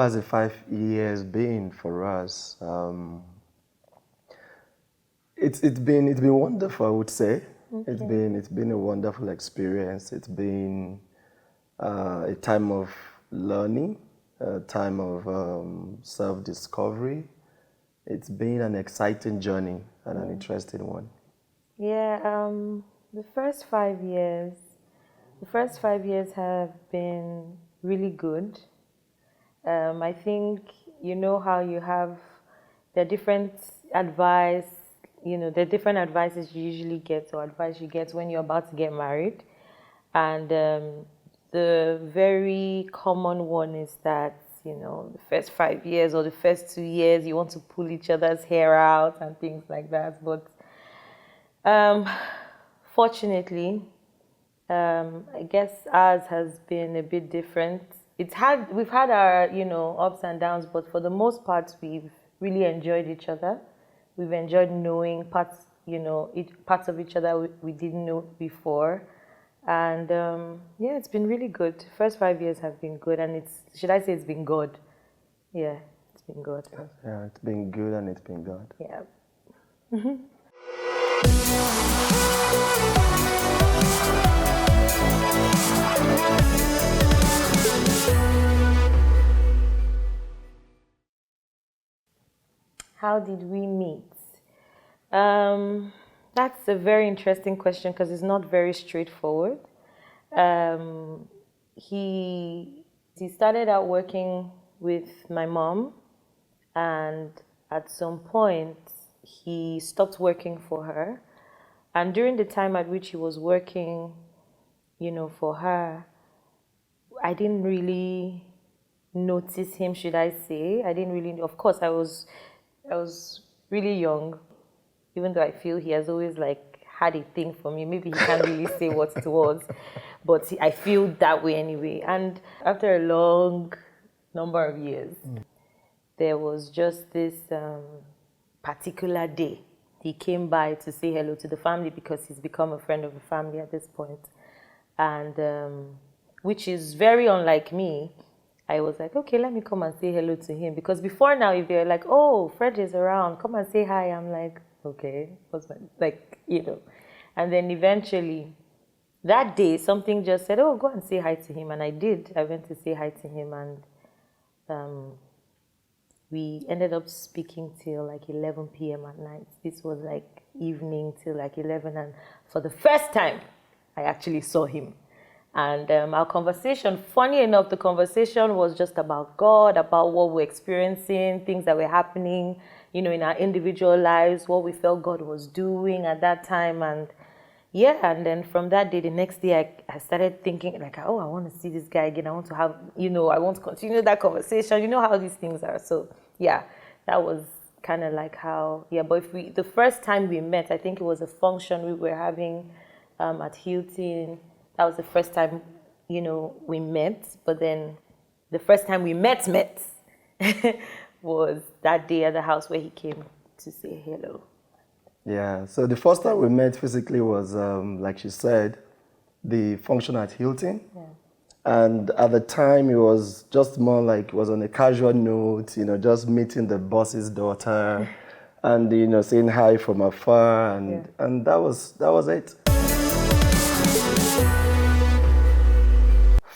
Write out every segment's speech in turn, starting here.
has the 5 years been for us? It's been wonderful, I would say. Okay. It's been a wonderful experience. It's been a time of learning, a time of self-discovery. It's been an exciting journey and an interesting one. Yeah, the first 5 years have been really good. I think you know how you have the different advice, the different advices you usually get or advice you get when you're about to get married. And the very common one is that, the first 5 years or the first 2 years, you want to pull each other's hair out and things like that. But fortunately, I guess ours has been a bit different. We've had our, ups and downs, but for the most part, we've really enjoyed each other. We've enjoyed knowing parts of each other we didn't know before. And yeah, it's been really good. First 5 years have been good, and should I say it's been good? Yeah, it's been good. Yeah, it's been good and it's been good. Yeah. How did we meet? That's a very interesting question because it's not very straightforward. He started out working with my mom, and at some point he stopped working for her. And during the time at which he was working, for her, I didn't really notice him, should I say. I didn't really, of course, I was really young, even though I feel he has always had a thing for me. Maybe he can't really say what it was, but I feel that way anyway. And after a long number of years, there was just this particular day. He came by to say hello to the family because he's become a friend of the family at this point. And which is very unlike me. I was like, okay, let me come and say hello to him. Because before now, if they're like, oh, Fred is around, come and say hi. I'm like, okay, And then eventually, that day, something just said, oh, go and say hi to him. And I did. I went to say hi to him, and we ended up speaking till 11 p.m. at night. This was evening till 11. And for the first time, I actually saw him. And our conversation, funny enough, the conversation was just about God, about what we're experiencing, things that were happening, in our individual lives, what we felt God was doing at that time. And yeah, and then from that day, the next day, I started thinking oh, I want to see this guy again. I want to have, I want to continue that conversation. You know how these things are. So yeah, that was kind of how, yeah. But the first time we met, I think it was a function we were having at Hilton. That was the first time, we met. But then the first time we met was that day at the house where he came to say hello. Yeah, so the first time we met physically was, like she said, the function at Hilton. Yeah. And at the time, it was just more it was on a casual note, just meeting the boss's daughter and, saying hi from afar. And that was it.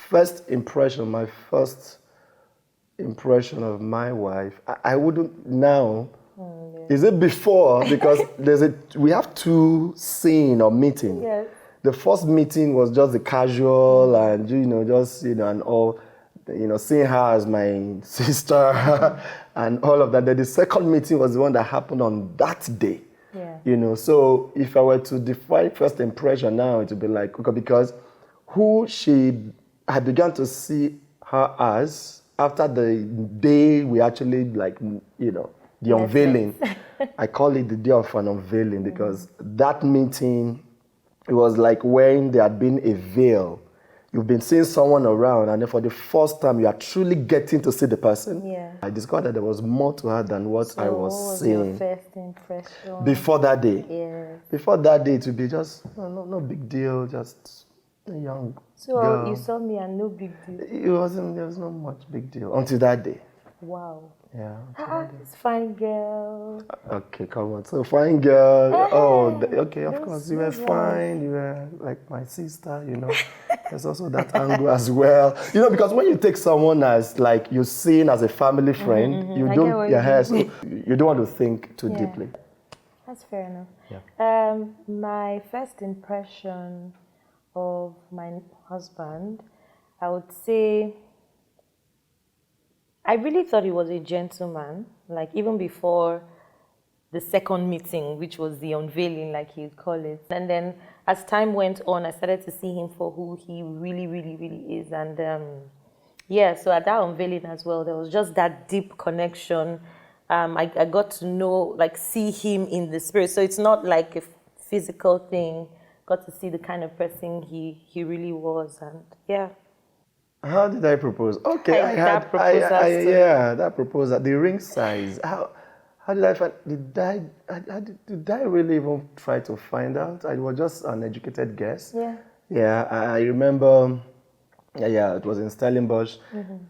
My first impression of my wife, I wouldn't now. Is it before? Because we have two scene or meeting. Yes. The first meeting was just the casual and and all, seeing her as my sister and all of that. Then the second meeting was the one that happened on that day. Yeah. So if I were to define first impression now, it would be okay, because who I began to see her as after the day we actually the unveiling. I call it the day of an unveiling because that meeting, it was when there had been a veil. You've been seeing someone around, and then for the first time, you are truly getting to see the person. Yeah. I discovered that there was more to her than what I was seeing. What was your first impression? Before that day. Yes. Before that day, it would be just no big deal, just a young girl. You saw me and no big deal. There was not much big deal until that day. Wow. Yeah. It's fine, girl. Okay, come on. So fine girl. Oh, okay, of Those- course. You were those ones. fine. You were like my sister, you know. There's also that angle as well. You know, because when you take someone as like you're seen as a family friend, you I get don't what you yeah, mean. so you don't want to think too Yeah. deeply. That's fair enough. Yeah. My first impression of my husband, I would say I really thought he was a gentleman, like even before the second meeting, which was the unveiling, like he'd call it. And then as time went on, I started to see him for who he really, really, really is. And yeah, so at that unveiling as well, there was just that deep connection. I got to know, like, see him in the spirit. So it's not like a physical thing. Got to see the kind of person he really was. And yeah. How did I propose? Okay, I That had proposal story. yeah, that proposal. The ring size. How did I find did I really even try to find out? I was just an educated guess. Yeah. Yeah, I remember yeah, it was in Stellenbosch.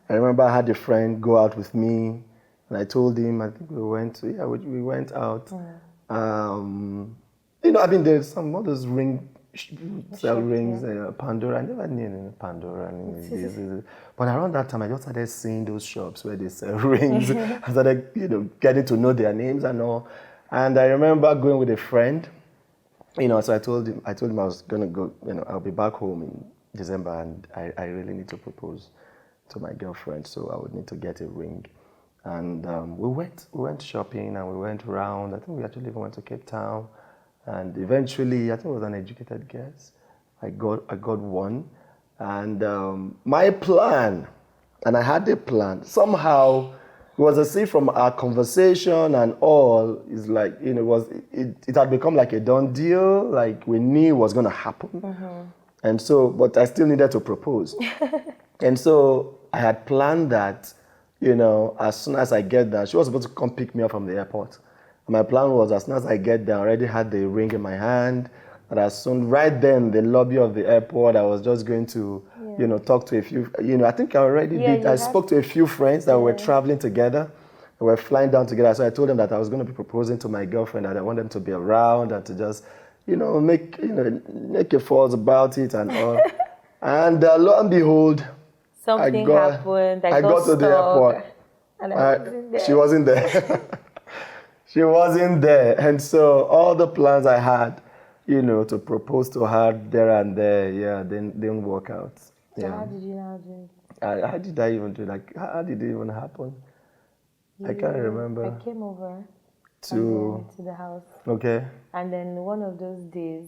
I remember I had a friend go out with me and I told him I think we went out. You know, I mean there's some others sell rings, Pandora. I never knew any Pandora. But around that time, I just started seeing those shops where they sell rings. I started, you know, getting to know their names and all. And I remember going with a friend, you know, so I told him I was going to go, you know, I'll be back home in December and I really need to propose to my girlfriend, so I would need to get a ring. And we went shopping and we went around. I think we actually even went to Cape Town. And eventually, I think it was an educated guess. I got one, and my plan, and I had a plan. Somehow, it was as if from our conversation and all, is like it had become like a done deal. Like we knew it was going to happen, and so, but I still needed to propose, and so I had planned that, you know, as soon as I get there, she was supposed to come pick me up from the airport. My plan was as soon as I get there, I already had the ring in my hand. And as soon, right then, in the lobby of the airport, I was just going to, you know, talk to a few, you know, I think I already did. I spoke to a few friends that were traveling together. We were flying down together. So I told them that I was going to be proposing to my girlfriend, that I want them to be around and to just, you know, make a fuss about it and all. And lo and behold, Something happened. I got to the airport. And I wasn't there. She wasn't there. She wasn't there. And so all the plans I had, you know, to propose to her there and there, yeah, didn't work out. So Yeah. how did you now do it? How did I even do it? Like, how did it even happen? I can't remember. I came over To the house. Okay. And then one of those days,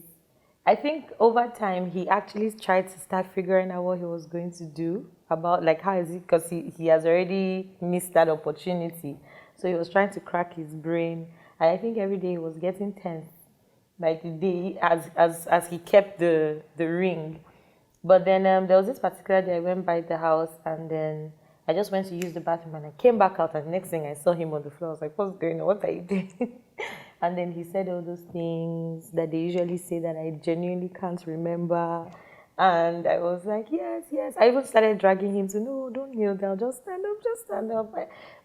I think over time, he actually tried to start figuring out what he was going to do about, like, how is it, because he has already missed that opportunity. So he was trying to crack his brain. And I think every day he was getting tense. Like the day, as he kept the ring. But then there was this particular day I went by the house and then I just went to use the bathroom and I came back out and the next thing I saw him on the floor. I was like, what's going on? What are you doing? And then he said all those things that they usually say that I genuinely can't remember. And I was like, yes, yes. I even started dragging him to, no, don't kneel down, just stand up, just stand up.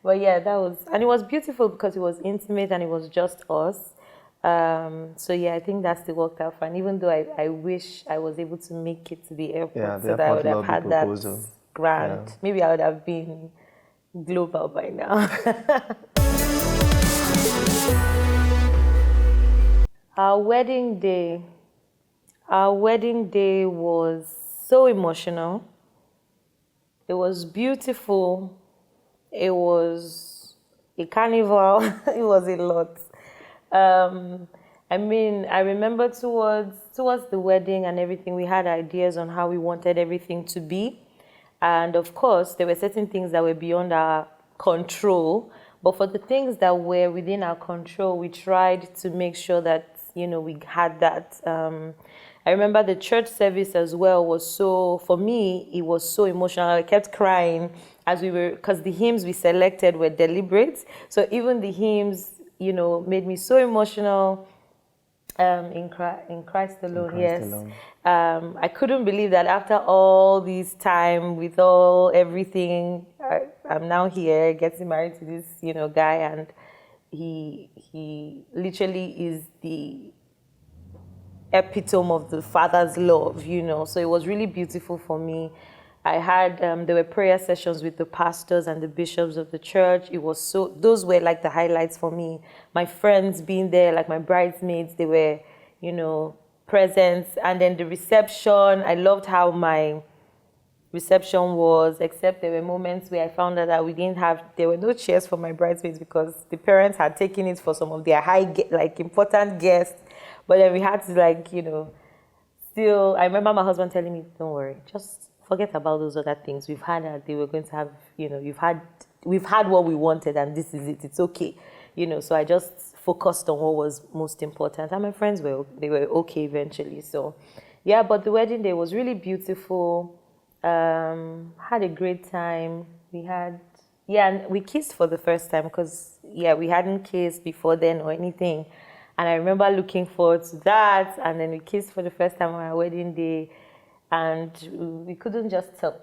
But yeah, and it was beautiful because it was intimate and it was just us. So yeah, I think that still worked out fine. Even though I wish I was able to make it to the airport so that I would have had proposal. That grand. Yeah. Maybe I would have been global by now. Our wedding day was so emotional. It was beautiful. It was a carnival. It was a lot. I mean, I remember towards the wedding and everything, we had ideas on how we wanted everything to be. And of course, there were certain things that were beyond our control. But for the things that were within our control, we tried to make sure that, you know, we had that. I remember the church service as well was so, for me, it was so emotional. I kept crying as we were, because the hymns we selected were deliberate. So even the hymns, you know, made me so emotional. In Christ alone, Christ yes. alone. I couldn't believe that after all this time, with all everything, I'm now here getting married to this, guy, and he literally is the epitome of the Father's love. So it was really beautiful for me. I had there were prayer sessions with the pastors and the bishops of the church. Those were like the highlights for me. My friends being there, like my bridesmaids, they were, present. And then the reception, I loved how my reception was, except there were moments where I found out that there were no chairs for my bridesmaids because the parents had taken it for some of their important guests. But then we had to still, I remember my husband telling me, don't worry, just forget about those other things. We've had that they were going to have, we've had what we wanted and this is it. It's okay. So I just focused on what was most important. And my friends they were okay eventually. So yeah, but the wedding day was really beautiful. Had a great time. And we kissed for the first time because, we hadn't kissed before then or anything. And I remember looking forward to that. And then we kissed for the first time on our wedding day. And we couldn't just tell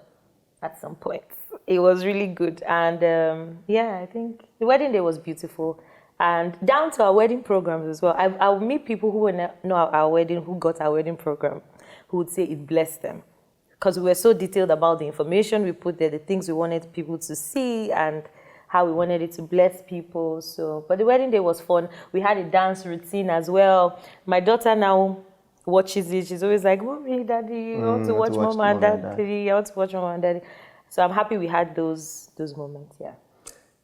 at some point. It was really good. And I think the wedding day was beautiful. And down to our wedding programs as well. I would meet people who would know our wedding, who got our wedding program, who would say it blessed them. Because we were so detailed about the information we put there, the things we wanted people to see, and how we wanted it to bless people. So, but the wedding day was fun. We had a dance routine as well. My daughter now watches it. She's always like, Mommy, Daddy, I want to watch Mama and Daddy. I want to watch Mama and Daddy. So I'm happy we had those moments, yeah.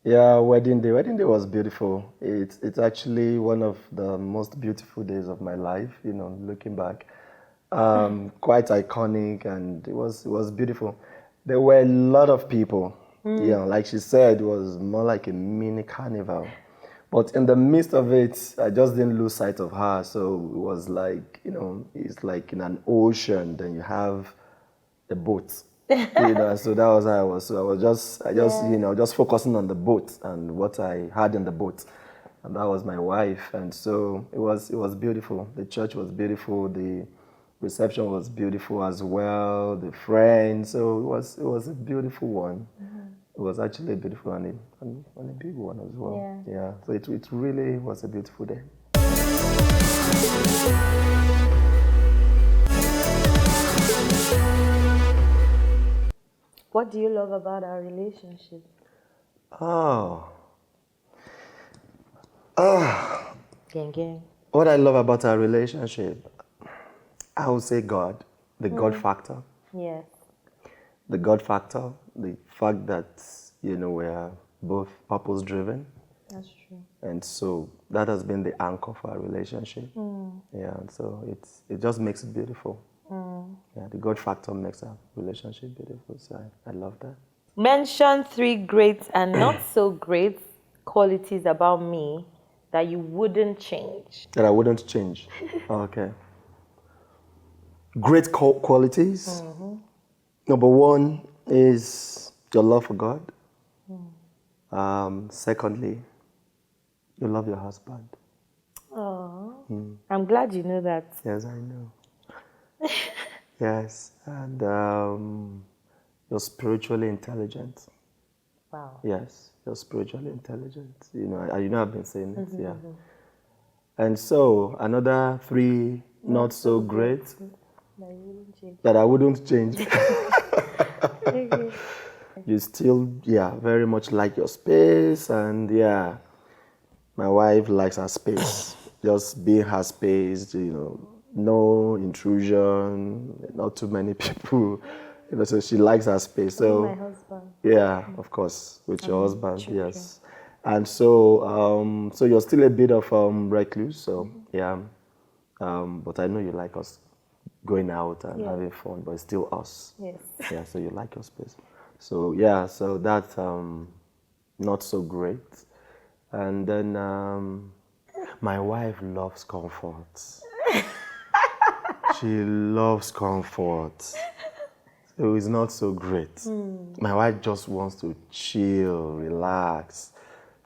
Yeah, wedding day. Wedding day was beautiful. It's actually one of the most beautiful days of my life, looking back. Quite iconic, and it was beautiful. There were a lot of people. Like she said, it was more like a mini carnival. But in the midst of it, I just didn't lose sight of her. So it was like, it's like in an ocean, then you have a boat. So that was how I was. So I was just focusing on the boat and what I had in the boat. And that was my wife. And so it was beautiful. The church was beautiful. The reception was beautiful as well. The friends. So it was a beautiful one. It was actually a beautiful and a big one as well. Yeah. So it really was a beautiful day. What do you love about our relationship? Gang. What I love about our relationship, I would say God, the God factor. Yes. The God factor, the fact that, we're both purpose driven. That's true. And so that has been the anchor for our relationship. Yeah, and so it just makes it beautiful. Yeah, the God factor makes our relationship beautiful. So I love that. Mention 3 great and not so great qualities about me that you wouldn't change. That I wouldn't change. Okay. Great qualities. Number 1 is your love for God. Secondly, you love your husband. Oh, I'm glad you know that. Yes, I know. Yes, and you're spiritually intelligent. Wow. Yes, you're spiritually intelligent. I've been saying it. Yeah. And so another 3 not so great that I wouldn't change. You still, very much like your space, and my wife likes her space. Just be her space, no intrusion, not too many people, so she likes her space. So my husband. Yeah, of course, with your husband, yes. And so, so you're still a bit of recluse, so but I know you like us going out and having fun, but it's still us. Yes. Yeah, so you like your space. So so that's not so great. And then my wife loves comfort. She loves comfort. So it's not so great. My wife just wants to chill, relax,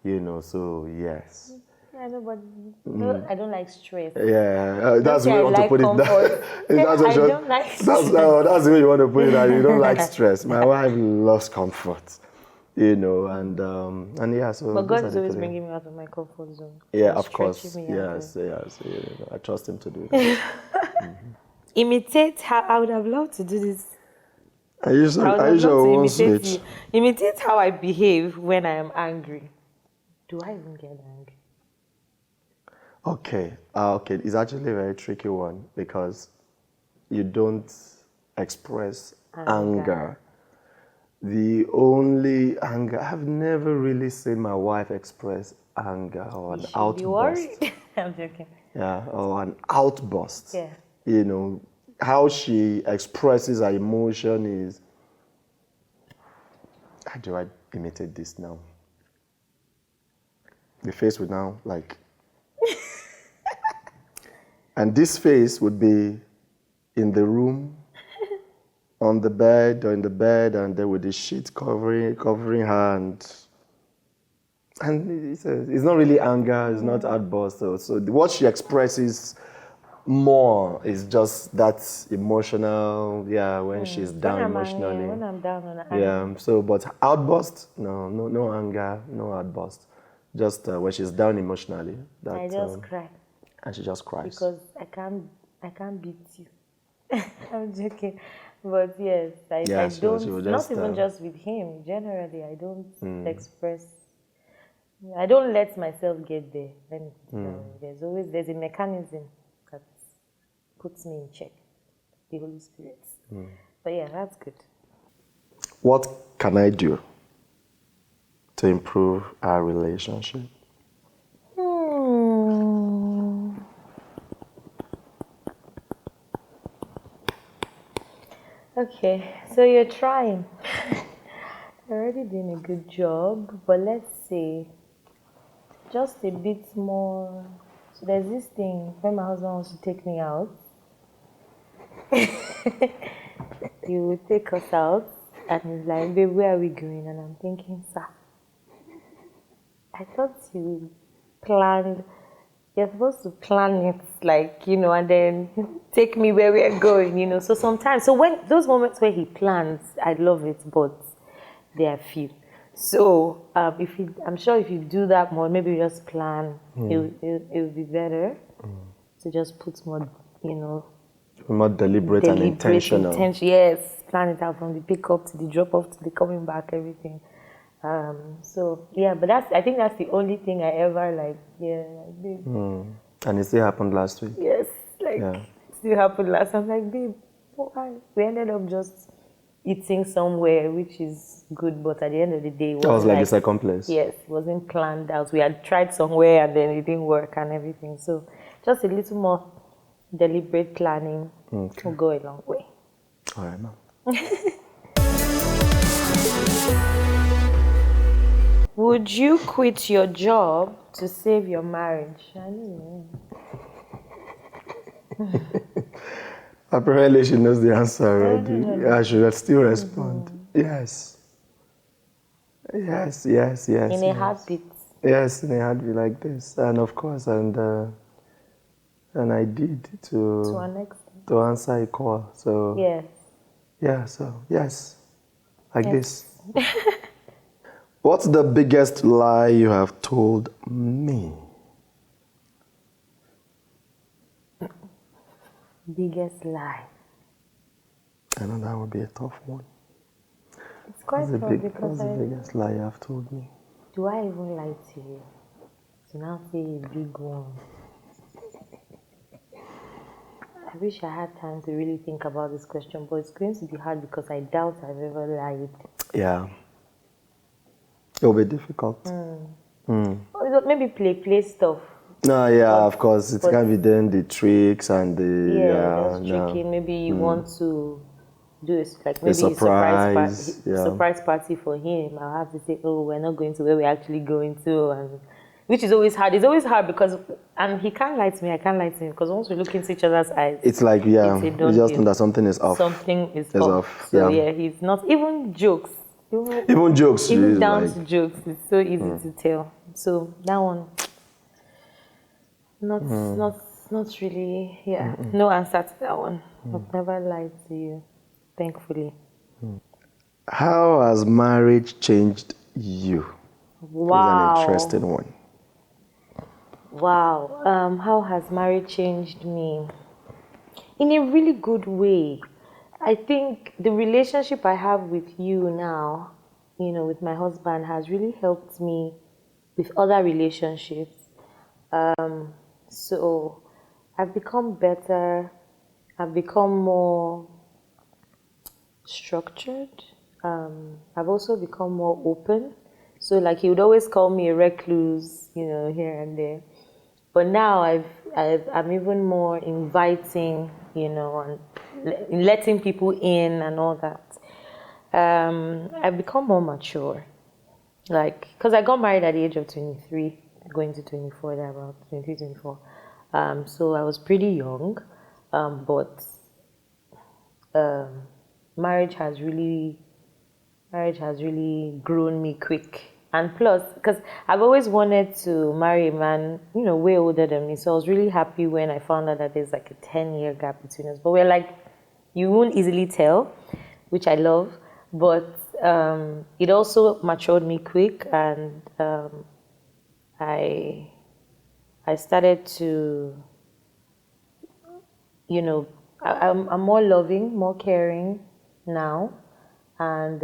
so yes. Yeah, no, but no, I don't like stress. Yeah, that's the way you want to like put it. comfort. I don't like stress. That's the way you want to put it. You don't like stress. My wife loves comfort, and yeah. So But those God are is the always three. bringing me out of my comfort zone. Yeah, And of stretching course. me out Yes, there. yes. I trust him to do that. Imitate how I would have loved to do this. Are you I would are have you loved sure to we won't imitate switch? you. Imitate how I behave when I am angry. Do I even get angry? Okay. Okay. It's actually a very tricky one because you don't express anger. The only anger, I've never really seen my wife express anger or an You should be outburst. worried. I'm joking. Yeah, or an outburst. Yeah. How she expresses her emotion is, how do I imitate this now? The face would now, like, and this face would be in the room, on the bed, or in the bed, and there with the sheet covering her, and it's not really anger, it's not outburst. So what she expresses more is just that emotional, when she's down emotionally. When I'm down on anger. Yeah, so, but outburst, no anger, no outburst. Just when she's down emotionally. I just cry. And she just cries. Because I can't beat you. I'm joking. But yes, I don't, she will not just, even just with him, generally, I don't express, I don't let myself get there. There's a mechanism that puts me in check, the Holy Spirit. But yeah, that's good. What can I do to improve our relationship? Okay, so you're trying. You're already doing a good job, but let's say just a bit more. So there's this thing when my husband wants to take me out. He will take us out and he's like, babe, where are we going? And I'm thinking, sir, I thought you planned, you're supposed to plan it, like, and then take me where we're going, So sometimes, so when those moments where he plans, I love it, but they are few. So I'm sure if you do that more, maybe you just plan, it will be better to just put more, More deliberate and intentional. Yes, plan it out from the pick up to the drop off to the coming back, everything. So yeah, but I think that's the only thing I ever did. And it still happened last week. Yes, it still happened last. I was like, babe, why? We ended up just eating somewhere, which is good, but at the end of the day, it was like the second place. Yes, it wasn't planned out. We had tried somewhere and then it didn't work and everything. So just a little more deliberate planning will go a long way. All right, ma'am. Would you quit your job to save your marriage? I don't know. Apparently, she knows the answer already. No. I should still respond. Yes. Yes. In a heartbeat. Yes, in a heartbeat like this. And of course, and I did to an extent. To answer a call. So yes. Yeah, so yes. Like this. What's the biggest lie you have told me? Biggest lie. I know that would be a tough one. It's quite tough because what's the biggest lie you have told me? Do I even lie to you? To now say a big one. I wish I had time to really think about this question, but it's going to be hard because I doubt I've ever lied. Yeah. It will be difficult. Maybe play stuff. No, yeah, of course. It can be then the tricks and the... Yeah, that's tricky. Maybe you want to do it, like maybe a surprise party for him. I'll have to say, oh, we're not going to where we're actually going to, and which is always hard. It's always hard because, and he can't lie to me, I can't lie to him, because once we look into each other's eyes, it's like, you just know that something is off. Something is off. So he's not, even jokes. Even jokes. Even down to jokes, it's so easy to tell. So that one, Not really. Yeah, no answer to that one. I've never lied to you, thankfully. How has marriage changed you? This is an interesting Wow. one. Wow. How has marriage changed me? In a really good way. I think the relationship I have with you now, with my husband, has really helped me with other relationships. So I've become better. I've become more structured. I've also become more open. So like he would always call me a recluse, here and there. But now I'm even more inviting, and letting people in and all that. I've become more mature. Like, because I got married at the age of 23, going to 24, there about 23, 24. So I was pretty young, but um, marriage has really grown me quick. And plus, because I've always wanted to marry a man, way older than me. So I was really happy when I found out that there's like a 10-year gap between us. But we're like, you won't easily tell, which I love. But it also matured me quick, and I started to, I'm more loving, more caring now, and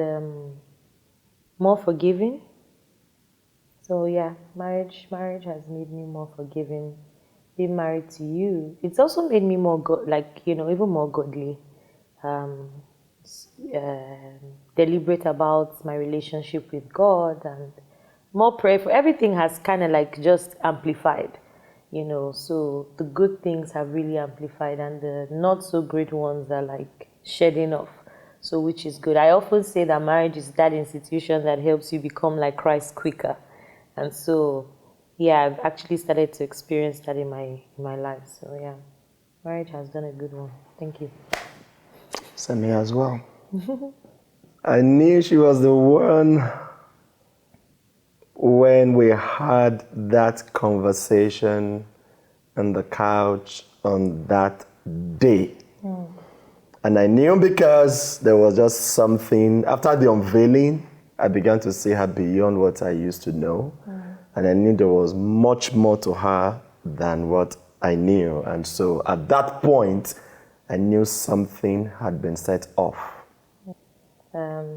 more forgiving. So yeah, marriage has made me more forgiving. Being married to you, it's also made me more even more godly, um, deliberate about my relationship with God, and more prayerful. Everything has kind of like just amplified, So the good things have really amplified, and the not so great ones are like shedding off. So which is good. I often say that marriage is that institution that helps you become like Christ quicker. And so, yeah, I've actually started to experience that in my life. So yeah, marriage has done a good one. Thank you. Same here as well. I knew she was the one when we had that conversation on the couch on that day. And I knew because there was just something, after the unveiling, I began to see her beyond what I used to know. And I knew there was much more to her than what I knew. And so at that point, I knew something had been set off.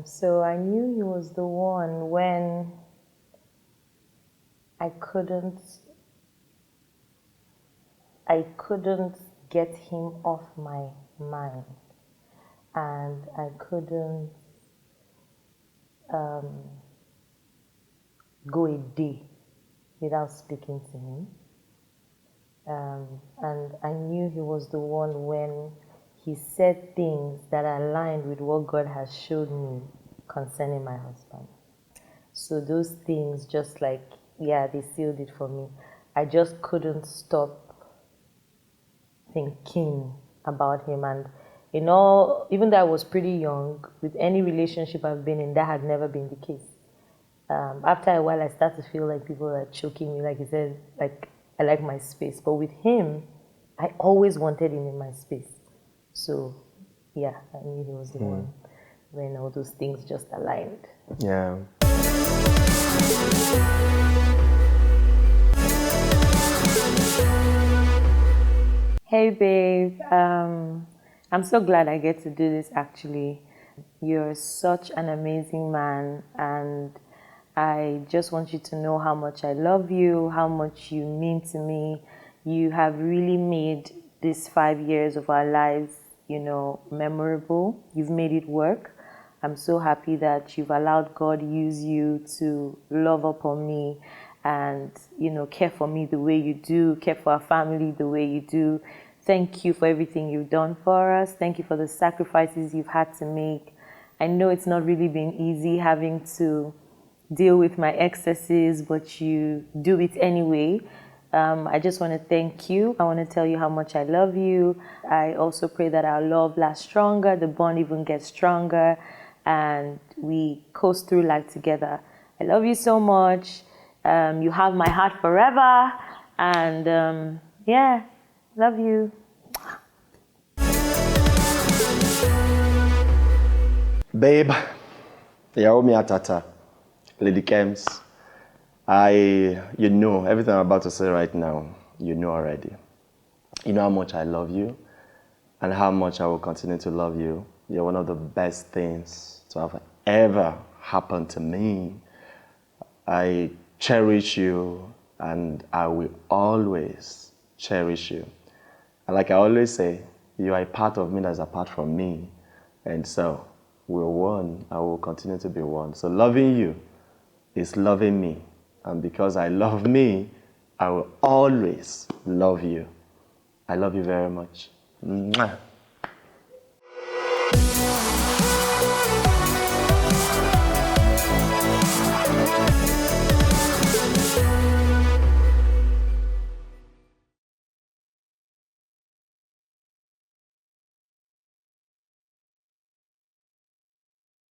So I knew he was the one when I couldn't get him off my mind, and I couldn't go a day without speaking to him. And I knew he was the one when he said things that aligned with what God has showed me concerning my husband. So those things just like, yeah, they sealed it for me. I just couldn't stop thinking about him. And even though I was pretty young, with any relationship I've been in, that had never been the case. After a while, I start to feel like people are choking me, like you said, like I like my space. But with him, I always wanted him in my space. So, yeah, I knew he was the one when all those things just aligned. Yeah. Hey, babe. I'm so glad I get to do this actually. You're such an amazing man, and I just want you to know how much I love you, how much you mean to me. You have really made these 5 years of our lives, memorable. You've made it work. I'm so happy that you've allowed God use you to love upon me and, care for me the way you do, care for our family the way you do. Thank you for everything you've done for us. Thank you for the sacrifices you've had to make. I know it's not really been easy having to deal with my excesses, but you do it anyway. I just want to thank you. I want to tell you how much I love you. I also pray that our love lasts stronger, the bond even gets stronger, and we coast through life together. I love you so much. You have my heart forever. And Yeah, love you. Babe, Yaomi Atata, Lady Kems, you know, everything I'm about to say right now, you know already. You know how much I love you and how much I will continue to love you. You're one of the best things to have ever happened to me. I cherish you and I will always cherish you. And like I always say, you are a part of me that's apart from me. And so we're one. I will continue to be one. So loving you is loving me. And because I love me, I will always love you. I love you very much. Mwah.